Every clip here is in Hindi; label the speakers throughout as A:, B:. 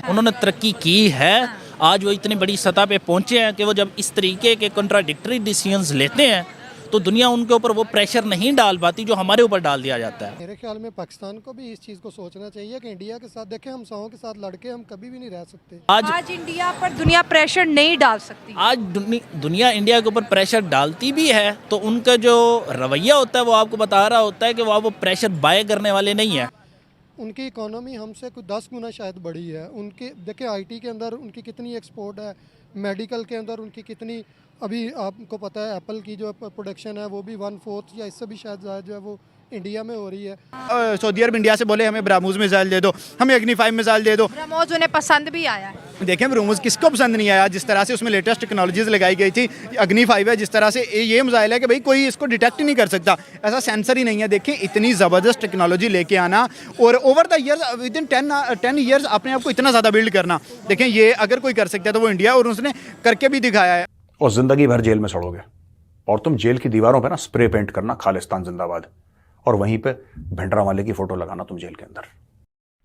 A: उन्होंने तरक्की की है। आज वो इतनी बड़ी सतह पे पहुंचे हैं कि वो जब इस तरीके के कॉन्ट्राडिक्टरी डिसीजंस लेते हैं तो दुनिया उनके ऊपर वो प्रेशर नहीं डाल पाती जो हमारे ऊपर डाल दिया जाता है।
B: मेरे ख्याल में पाकिस्तान को भी इस चीज़ को सोचना चाहिए कि इंडिया के साथ देखें, हम समों के साथ लड़के हम कभी भी नहीं रह सकते।
A: आज
C: इंडिया पर दुनिया प्रेशर नहीं डाल सकती।
A: आज दुनिया इंडिया के ऊपर प्रेशर डालती भी है तो उनका जो रवैया होता है वो आपको बता रहा होता है कि वो प्रेशर बाय करने वाले नहीं है।
B: उनकी इकोनॉमी हमसे कुछ 10 गुना शायद बड़ी है। उनके देखिए आईटी के अंदर उनकी कितनी एक्सपोर्ट है, मेडिकल के अंदर उनकी कितनी, अभी आपको पता है एप्पल की जो प्रोडक्शन है वो भी 1/4 या इससे भी शायद ज़्यादा जो है वो इंडिया में हो रही है।
D: सऊदी अरब इंडिया से बोले हमें ब्राह्मोस मिसाइल दे दो, हमें अग्नि 5 मिसाइल दे दो।
C: ब्रह्मोस उन्हें पसंद भी आया है।
D: देखें ब्राह्मोस किसको पसंद नहीं आया, जिस तरह से उसमें लेटेस्ट टेक्नोलॉजीज लगाई गई थी। अग्नि 5 है, जिस तरह से ये मिसाइल है कि भाई कोई इसको डिटेक्ट ही नहीं कर सकता, ऐसा सेंसर ही नहीं है। देखें इतनी ज़बरदस्त टेक्नोलॉजी लेके आना और over the years with in 10 years अपने आप को इतना ज़्यादा बिल्ड करना, देखें ये अगर कोई कर सकता है तो वो इंडिया, और उसने करके भी दिखाया है।
E: और जिंदगी भर जेल में सड़ोगे और तुम जेल की दीवारों पे ना स्प्रे पेंट करना खालिस्तान जिंदाबाद, और वहीं पे भिंडरा वाले की फोटो लगाना तुम जेल के अंदर।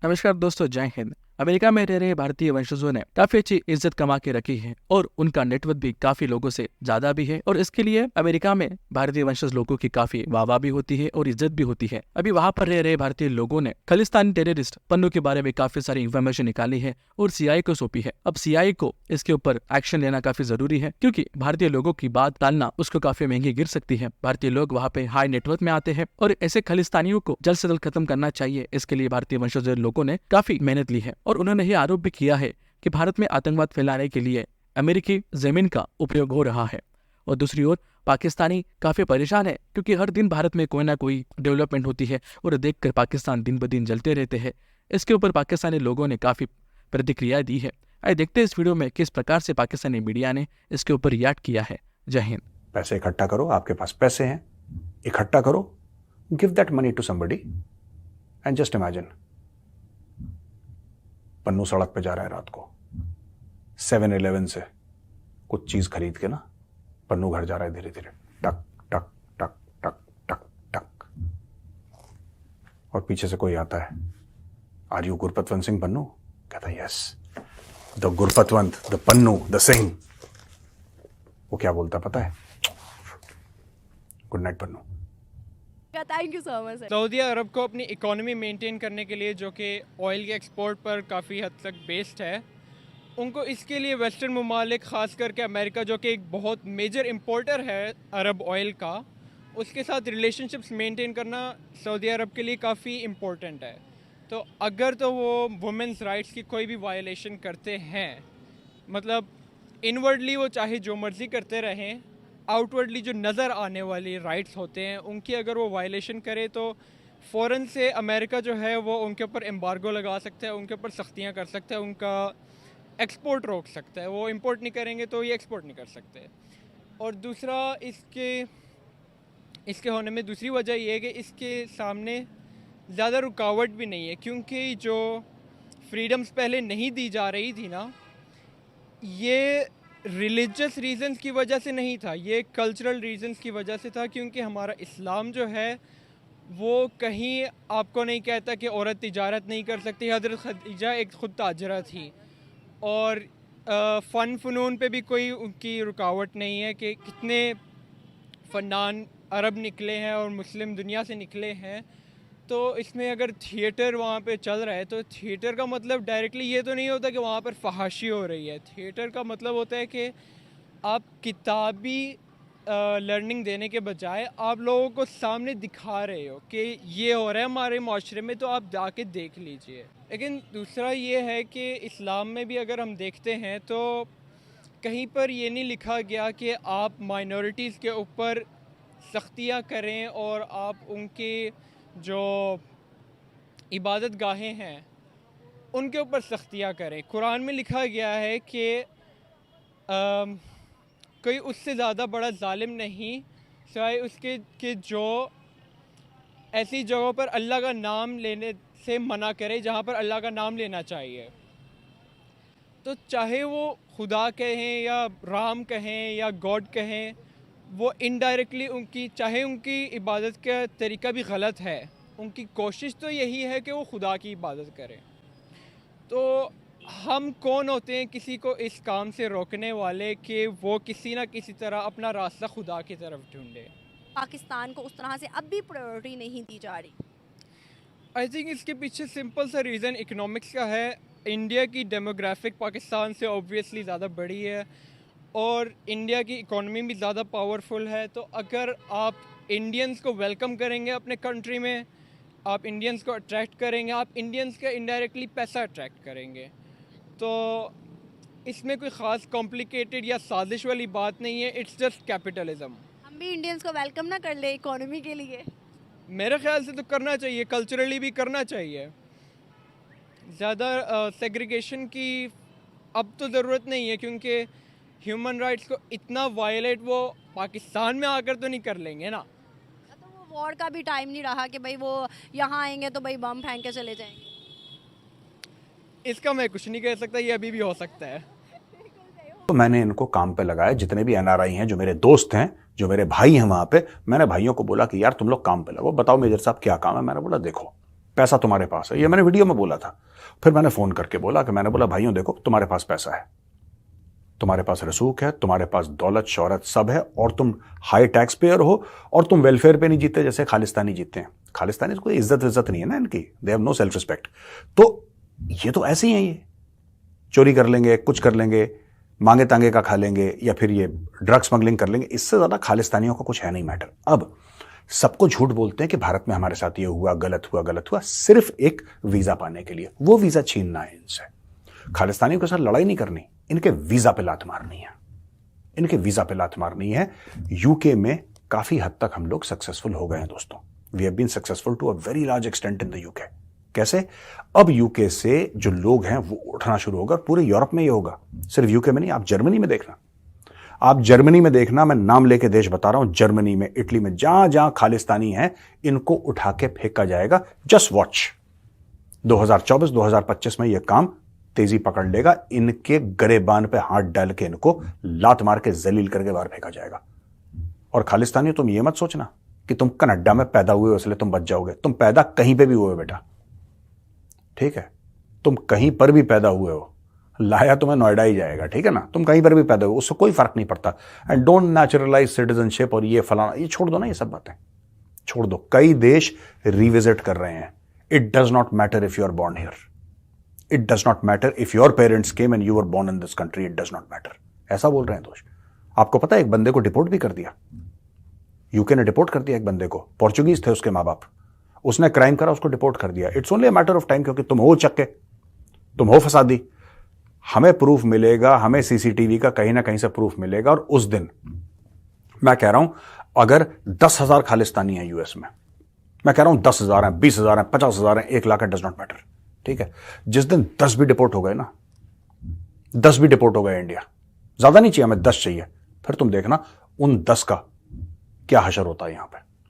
F: नमस्कार दोस्तों, जय हिंद। अमेरिका में रह रहे भारतीय वंशजों ने काफी अच्छी इज्जत कमा के रखी है और उनका नेटवर्क भी काफी लोगों से ज्यादा भी है, और इसके लिए अमेरिका में भारतीय वंशज लोगों की काफी वाहवाह भी होती है और इज्जत भी होती है। अभी वहां पर रह रहे भारतीय लोगों ने खालिस्तानी टेररिस्ट पन्नू के बारे में काफी सारी इन्फॉर्मेशन निकाली है और सीआईए को सौंपी है। अब सीआईए को इसके ऊपर एक्शन लेना काफी जरूरी है, क्योंकि भारतीय लोगों की बात टालना उसको काफी महंगी गिर सकती है। भारतीय लोग वहाँ पे हाई नेटवर्क में आते हैं और ऐसे खालिस्तानियों को जल्द से जल्द खत्म करना चाहिए। इसके लिए भारतीय वंशज लोगों ने काफी मेहनत ली है और उन्होंने ये आरोप भी किया है कि भारत में आतंकवाद फैलाने के लिए अमेरिकी जमीन का उपयोग हो रहा है। और दूसरी ओर पाकिस्तानी काफी परेशान है, क्योंकि हर दिन भारत में कोई ना कोई डेवलपमेंट होती है और देखकर पाकिस्तान दिन ब दिन जलते रहते हैं। इसके ऊपर पाकिस्तानी लोगों ने काफी प्रतिक्रिया दी है। आइए देखते हैं इस वीडियो में किस प्रकार से पाकिस्तानी मीडिया ने इसके ऊपर रिएक्ट किया है। जय हिंद।
E: पैसे इकट्ठा करो, आपके पास पैसे हैं, इकट्ठा करो, give that money to somebody and just imagine Pannu सड़क पे जा रहा है रात को 7-Eleven से कुछ चीज खरीद के ना, पन्नू घर जा रहा है धीरे धीरे, टक टक टक टक टक टक, और पीछे से कोई आता है, आर यू गुरपतवंत सिंह पन्नू? कहता है yes, the Gurpatwant, the Pannu, the Singh. वो क्या बोलता पता है? Good night Pannu.
G: Thank you so much.
H: Saudi Arab को अपनी इकोनॉमी मेंटेन करने के लिए, जो कि ऑयल के एक्सपोर्ट पर काफ़ी हद तक बेस्ड है, उनको इसके लिए वेस्टर्न ममालिक ख़ास करके अमेरिका, जो कि एक बहुत मेजर इंपोर्टर है अरब ऑयल का, उसके साथ रिलेशनशिप्स मेंटेन करना सऊदी अरब के लिए काफ़ी इम्पोर्टेंट है। तो अगर तो वो वुमेंस राइट्स की कोई भी वायलेशन करते हैं, मतलब इनवर्डली वो चाहे जो मर्ज़ी करते रहें, आउटवर्डली जो नज़र आने वाली राइट्स होते हैं उनकी अगर वो वायलेशन करे तो फ़ौरन से अमेरिका जो है वो उनके ऊपर एम्बार्गो लगा सकता है, उनके ऊपर सख्तियाँ कर सकता है, उनका एक्सपोर्ट रोक सकता है। वो इंपोर्ट नहीं करेंगे तो ये एक्सपोर्ट नहीं कर सकते। और दूसरा इसके होने में दूसरी वजह ये है कि इसके सामने ज़्यादा रुकावट भी नहीं है, क्योंकि जो फ्रीडम्स पहले नहीं दी जा रही थी ना, ये रिलीजियस रीज़न्स की वजह से नहीं था, ये कल्चरल रीज़न्स की वजह से था। क्योंकि हमारा इस्लाम जो है वो कहीं आपको नहीं कहता कि औरत तिजारत नहीं कर सकती। हज़रत खदीजा एक ख़ुद ताजरा थी, और फ़नून पे भी कोई उनकी रुकावट नहीं है कि कितने फ़नान अरब निकले हैं और मुस्लिम दुनिया से निकले हैं। तो इसमें अगर थिएटर वहाँ पे चल रहा है तो थिएटर का मतलब डायरेक्टली ये तो नहीं होता कि वहाँ पर फहाशी हो रही है। थिएटर का मतलब होता है कि आप किताबी लर्निंग देने के बजाय आप लोगों को सामने दिखा रहे हो कि ये हो रहा है हमारे माशरे में, तो आप जाके देख लीजिए। लेकिन दूसरा ये है कि इस्लाम में भी अगर हम देखते हैं तो कहीं पर ये नहीं लिखा गया कि आप माइनॉरिटीज़ के ऊपर सख्तियाँ करें और आप उनके जो इबादत गाहें हैं उनके ऊपर सख्तियाँ करें। कुरान में लिखा गया है कि कोई उससे ज़्यादा बड़ा जालिम नहीं सिवाय उसके कि जो ऐसी जगहों पर अल्लाह का नाम लेने से मना करे जहाँ पर अल्लाह का नाम लेना चाहिए। तो चाहे वो खुदा कहें या राम कहें या गॉड कहें, वो इनडायरेक्टली उनकी, चाहे उनकी इबादत का तरीका भी गलत है, उनकी कोशिश तो यही है कि वो खुदा की इबादत करें। तो हम कौन होते हैं किसी को इस काम से रोकने वाले कि वो किसी ना किसी तरह अपना रास्ता खुदा की तरफ ढूंढे।
G: पाकिस्तान को उस तरह से अब भी प्रायोरिटी नहीं दी जा रही।
H: आई थिंक इसके पीछे सिंपल सा रीज़न इकोनॉमिक्स का है। इंडिया की डेमोग्राफिक पाकिस्तान से ऑब्वियसली ज़्यादा बड़ी है और इंडिया की इकोनॉमी भी ज़्यादा पावरफुल है। तो अगर आप इंडियंस को वेलकम करेंगे अपने कंट्री में, आप इंडियंस को अट्रैक्ट करेंगे, आप इंडियंस का इनडायरेक्टली पैसा अट्रैक्ट करेंगे। तो इसमें कोई ख़ास कॉम्प्लिकेटेड या साजिश वाली बात नहीं है, इट्स जस्ट कैपिटलिज्म।
G: हम भी इंडियंस को वेलकम ना कर ले इकोनॉमी के लिए?
H: मेरे ख्याल से तो करना चाहिए, कल्चरली भी करना चाहिए। ज़्यादा सेग्रीगेशन की अब तो ज़रूरत नहीं है क्योंकि ह्यूमन राइट्स को इतना वायलेट वो पाकिस्तान में आकर तो नहीं कर लेंगे ना।
G: तो वो वॉर का भी टाइम नहीं रहा कि भाई वो यहाँ आएंगे तो भाई बम फेंक के चले जाएंगे।
H: इसका मैं कुछ नहीं कह सकता, ये अभी भी हो सकता है।
E: तो मैंने इनको काम पे लगाया, जितने भी एनआरआई हैं, जो मेरे दोस्त हैं, जो मेरे भाई हैं वहां पे, मैंने भाइयों को बोला कि यार तुम लोग काम पे लगो, बताओ मेजर साहब क्या काम है। मैंने बोला देखो पैसा तुम्हारे पास है, ये मैंने वीडियो में बोला था। फिर मैंने फोन करके बोला कि मैंने बोला भाइयों देखो तुम्हारे पास पैसा है, तुम्हारे पास रसूख है, तुम्हारे पास दौलत शौहरत सब है और तुम हाई टैक्स पेयर हो और तुम वेलफेयर पे नहीं जीते जैसे खालिस्तानी जीते हैं। खालिस्तानी कोई इज्जत नहीं है ना इनकी, they have no self respect. तो ये तो ऐसे ही है, ये चोरी कर लेंगे, कुछ कर लेंगे, मांगे तांगे का खा लेंगे या फिर ये ड्रग स्मगलिंग कर लेंगे, इससे ज्यादा खालिस्तानियों का कुछ है नहीं मैटर। अब सबको झूठ बोलते हैं कि भारत में हमारे साथ ये हुआ, गलत हुआ, सिर्फ एक वीजा पाने के लिए। वो वीजा छीनना है इनसे। खालिस्तानियों के साथ लड़ाई नहीं करनी, इनके वीजा पे लात मारनी है, इनके वीजा पे लात मारनी है। यूके में काफी हद तक हम लोग सक्सेसफुल हो गए हैं दोस्तों। We have been successful to a very large extent in the UK. कैसे? अब यूके से जो लोग हैं वो उठना शुरू होगा, पूरे यूरोप में ये होगा, सिर्फ यूके में नहीं। आप जर्मनी में देखना, आप जर्मनी में देखना, मैं नाम लेके देश बता रहा हूं, जर्मनी में, इटली में, जहां जहां खालिस्तानी हैं इनको उठा के फेंका जाएगा। जस्ट वॉच, 2024-2025 में यह काम तेजी पकड़ लेगा। इनके गरेबान पे हाथ डाल के इनको लात मार के जलील करके बाहर फेंका जाएगा। और खालिस्तानी तुम ये मत सोचना कि तुम कनाडा में पैदा हुए हो इसलिए तुम बच जाओगे। तुम पैदा कहीं पे भी हुए हो बेटा, ठीक है? तुम कहीं पर भी पैदा हुए हो, लाया तुम्हें नोएडा ही जाएगा, ठीक है ना? तुम कहीं पर भी पैदा हो, उससे कोई फर्क नहीं पड़ता। एंड डोंट नेचुरलाइज सिटीजनशिप और ये फलाना, ये छोड़ दो ना, ये सब बातें छोड़ दो। कई देश रिविजिट कर रहे हैं। It does not matter if you are born here, it does not matter if your parents came and you were born in this country, it does not matter. ऐसा बोल रहे हैं दोस्त। आपको पता है एक बंदे को डिपोर्ट भी कर दिया, यूके ने डिपोर्ट कर दिया एक बंदे को। पोर्चुगीज थे उसके माँ बाप, उसने क्राइम करा, उसको डिपोर्ट कर दिया। It's only a matter of time, क्योंकि तुम हो चक्के, तुम हो फसादी। हमें प्रूफ मिलेगा, हमें सीसीटीवी का कहीं ना कहीं से प्रूफ मिलेगा। और उस दिन मैं कह रहा हूं अगर 10,000 खालिस्तानी हैं यूएस में, मैं कह रहा हूं 10,000 हैं, 20,000 हैं, 50,000 हैं, 1 लाख है, डज नॉट मैटर, ठीक है? जिस दिन 10 भी डिपोर्ट हो गए ना, 10 भी डिपोर्ट हो गए इंडिया, ज्यादा नहीं चाहिए हमें, 10 चाहिए, फिर तुम देखना उन 10 का क्या हशर होता है यहां पे।